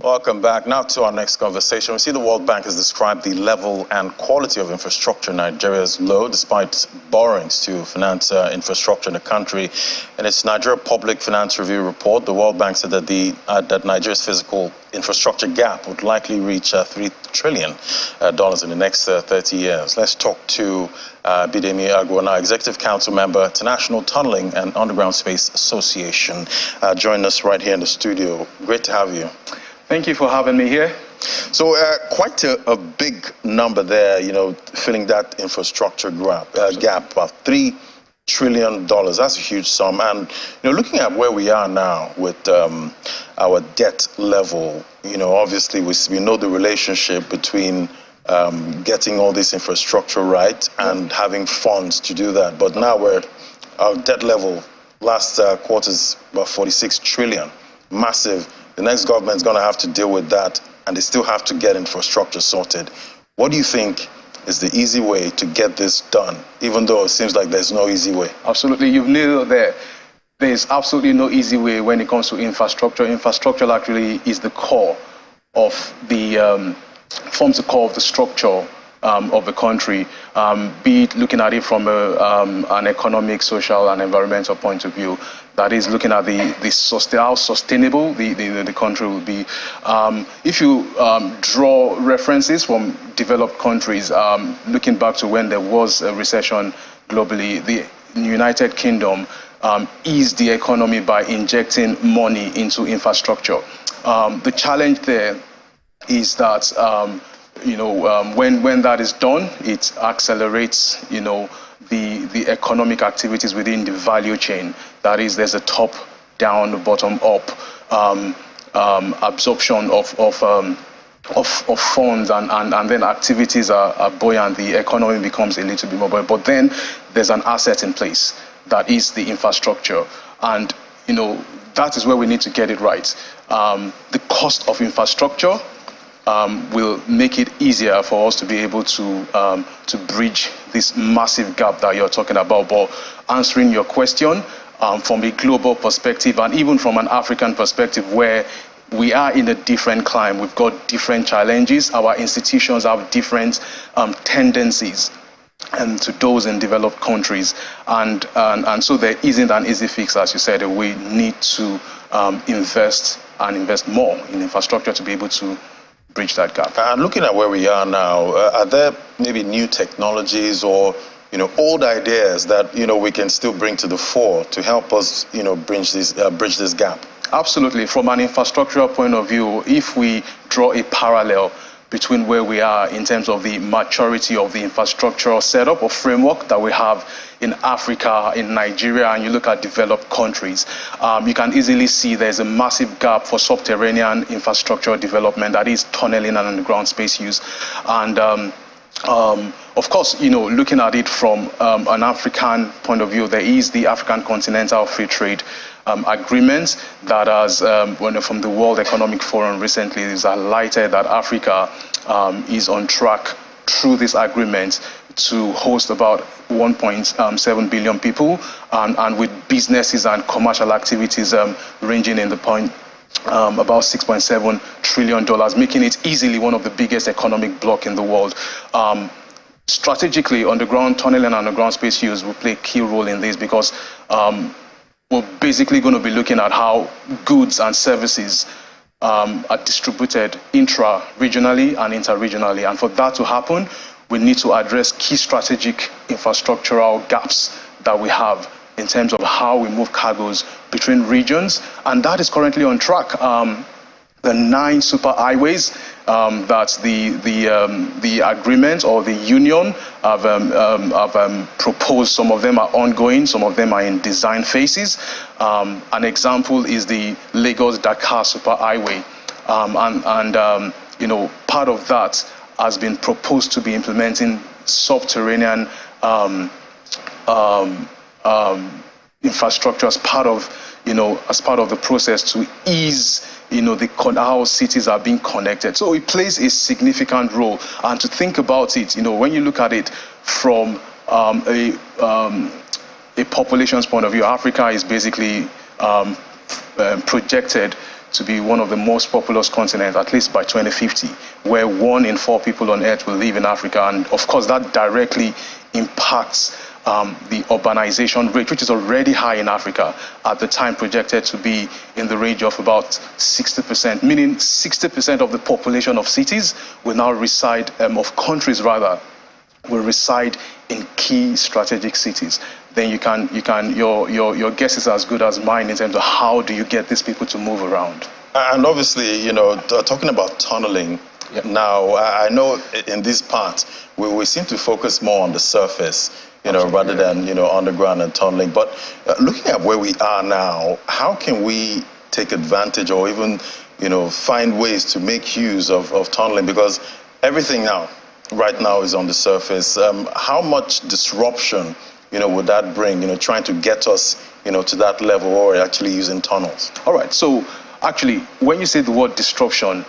Welcome back. Now to our next conversation. We see the World Bank has described the level and quality of infrastructure in Nigeria as low, despite borrowings to finance infrastructure in the country. In its Nigeria Public Finance Review report, the World Bank said that that Nigeria's physical infrastructure gap would likely reach $3 trillion in the next 30 years. Let's talk to Bidemi Agwona, Executive Council Member, International Tunneling and Underground Space Association. Join us right here in the studio. Great to have you. Thank you for having me here. So quite a big number there, filling that infrastructure gap, about $3 trillion. That's a huge sum. And, looking at where we are now with our debt level, obviously we know the relationship between getting all this infrastructure right and having funds to do that. But now our debt level last quarter's about 46 trillion, massive. The next government is going to have to deal with that, and they still have to get infrastructure sorted. What do you think is the easy way to get this done, even though it seems like there's no easy way? Absolutely, you've nailed it there. There's absolutely no easy way when it comes to infrastructure. Infrastructure actually is the core of forms the core of the structure of the country, be it looking at it from an economic, social, and environmental point of view. That is looking at how sustainable the country will be. If you draw references from developed countries, looking back to when there was a recession globally, the United Kingdom eased the economy by injecting money into infrastructure. The challenge there is that when that is done, it accelerates the economic activities within the value chain. That is, there's a top-down, bottom-up absorption of funds, and then activities are buoyant. The economy becomes a little bit more buoyant. But then there's an asset in place that is the infrastructure, and that is where we need to get it right. The cost of infrastructure will make it easier for us to be able to bridge this massive gap that you're talking about. But answering your question from a global perspective, and even from an African perspective, where we are in a different climate, we've got different challenges, our institutions have different tendencies and to those in developed countries, and so there isn't an easy fix, as you said. We need to invest more in infrastructure to be able to bridge that gap. And looking at where we are now, are there maybe new technologies or old ideas that we can still bring to the fore to help us bridge this gap? Absolutely. From an infrastructural point of view, if we draw a parallel between where we are in terms of the maturity of the infrastructural setup or framework that we have in Africa, in Nigeria, and you look at developed countries, you can easily see there's a massive gap for subterranean infrastructure development, that is tunneling and underground space use. And of course, looking at it from an African point of view, there is the African Continental Free Trade agreement that has, from the World Economic Forum recently, is highlighted that Africa is on track through this agreement to host about 1.7 billion people, and with businesses and commercial activities ranging in the point about $6.7 trillion, making it easily one of the biggest economic bloc in the world. Strategically, underground tunneling and underground space use will play a key role in this, because we're basically going to be looking at how goods and services are distributed intra-regionally and inter-regionally. And for that to happen, we need to address key strategic infrastructural gaps that we have in terms of how we move cargoes between regions. And that is currently on track. The 9 super highways that the agreement or the union have proposed, some of them are ongoing, some of them are in design phases. An example is the Lagos-Dakar super highway, part of that has been proposed to be implementing subterranean infrastructure as part of the process to ease how cities are being connected. So it plays a significant role. And to think about it, when you look at it from a population's point of view, Africa is basically projected to be one of the most populous continents, at least by 2050, where 1 in 4 people on Earth will live in Africa. And of course, that directly impacts the urbanization rate, which is already high in Africa, at the time projected to be in the range of about 60%, meaning 60% of the population of cities will now reside, of countries rather, will reside in key strategic cities. Then your guess is as good as mine in terms of how do you get these people to move around. And obviously, talking about tunneling, Yep. now, I know in these parts, we seem to focus more on the surface, rather than, underground and tunneling. But looking at where we are now, how can we take advantage or even, find ways to make use of tunneling? Because everything right now is on the surface. How much disruption, would that bring, trying to get us, to that level, or actually using tunnels? All right. So actually, when you say the word disruption,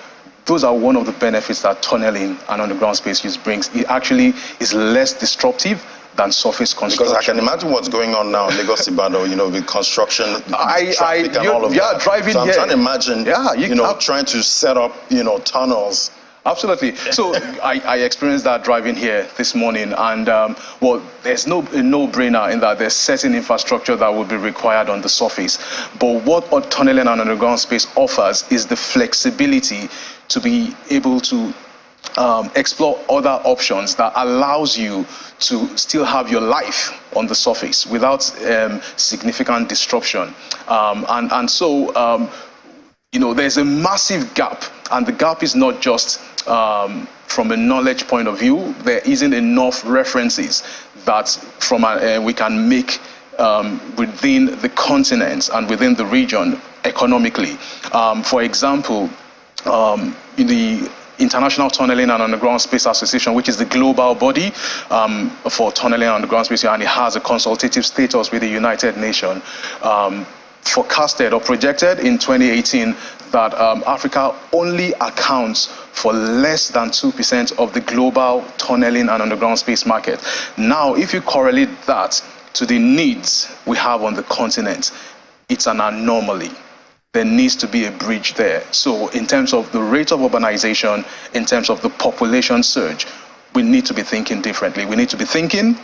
those are one of the benefits that tunneling and underground space use brings. It actually is less disruptive than surface construction. Because I can imagine what's going on now in Lagos, Ibadan, with construction, traffic and all of that. Driving so I'm here. trying to imagine, trying to set up, tunnels. Absolutely. So I experienced that driving here this morning, and well, there's a no-brainer in that there's certain infrastructure that will be required on the surface. But what tunneling and underground space offers is the flexibility to be able to explore other options that allows you to still have your life on the surface without significant disruption. So there's a massive gap, and the gap is not just from a knowledge point of view. There isn't enough references that we can make within the continent and within the region economically. For example, in the International Tunneling and Underground Space Association, which is the global body for tunneling and underground space, and it has a consultative status with the United Nations, forecasted or projected in 2018 that Africa only accounts for less than 2% of the global tunneling and underground space market. Now, if you correlate that to the needs we have on the continent, it's an anomaly. There needs to be a bridge there. So in terms of the rate of urbanization, in terms of the population surge, we need to be thinking differently. We need to be thinking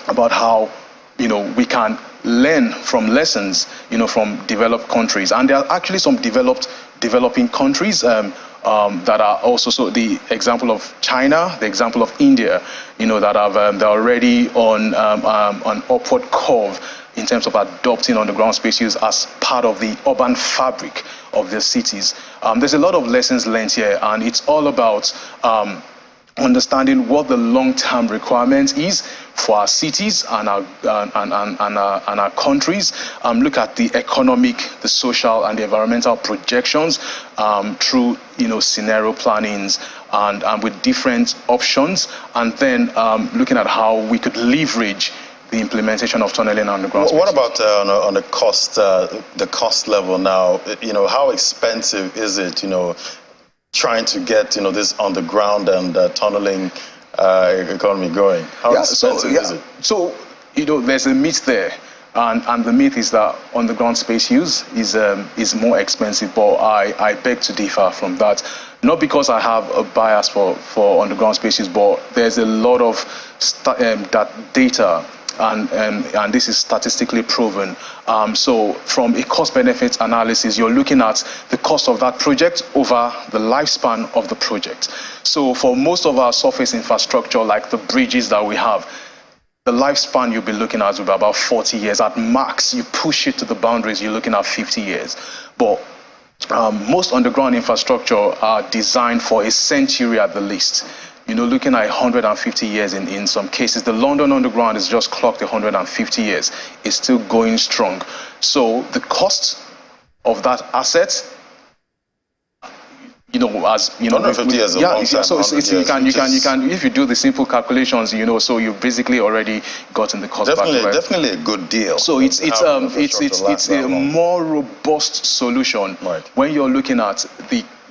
about how we can learn from lessons, from developed countries. And there are actually some developing countries that are also, so the example of China, the example of India, that have they're already on an upward curve in terms of adopting underground space use as part of the urban fabric of their cities. There's a lot of lessons learned here, and it's all about understanding what the long-term requirement is for our cities and our countries. Look at the economic, the social, and the environmental projections through scenario plannings and with different options, and then looking at how we could leverage the implementation of tunneling underground space. What about on the cost level now? How expensive is it? Trying to get this underground and tunneling economy going. How expensive is it? So there's a myth there, and the myth is that underground space use is more expensive. But I beg to differ from that. Not because I have a bias for underground space use, but there's a lot of that data. And this is statistically proven. So from a cost-benefit analysis, you're looking at the cost of that project over the lifespan of the project. So for most of our surface infrastructure, like the bridges that we have, the lifespan you'll be looking at will be about 40 years. At max, you push it to the boundaries, you're looking at 50 years. But most underground infrastructure are designed for a century at the least. Looking at 150 years in some cases. The London Underground is just clocked 150 years. It's still going strong. So the cost of that asset, as 150 years is a long time. So you can if you do the simple calculations, so you basically already gotten the cost back. Definitely a good deal. So it's a more robust solution when you're looking at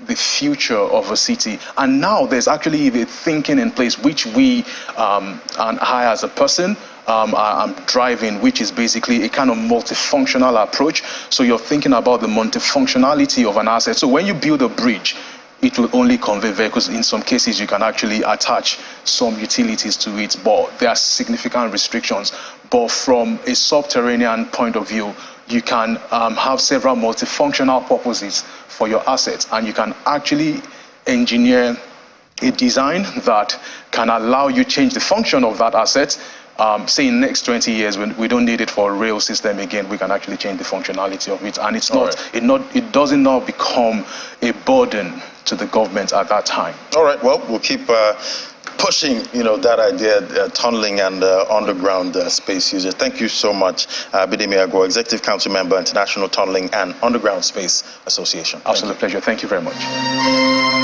the future of a city. And now there's actually the thinking in place, which we and I as a person are driving, which is basically a kind of multifunctional approach. So you're thinking about the multifunctionality of an asset. So when you build a bridge, it will only convey vehicles. In some cases, you can actually attach some utilities to it, but there are significant restrictions. But from a subterranean point of view, you can have several multifunctional purposes for your assets, and you can actually engineer a design that can allow you change the function of that asset. Say in the next 20 years, when we don't need it for a rail system again, we can actually change the functionality of it, and it's it doesn't now become a burden to the government at that time. All right, well, we'll keep pushing, that idea, tunneling and underground space users. Thank you so much, Bidemi Agwo, Executive Council Member, International Tunneling and Underground Space Association. Absolute pleasure. Thank you very much.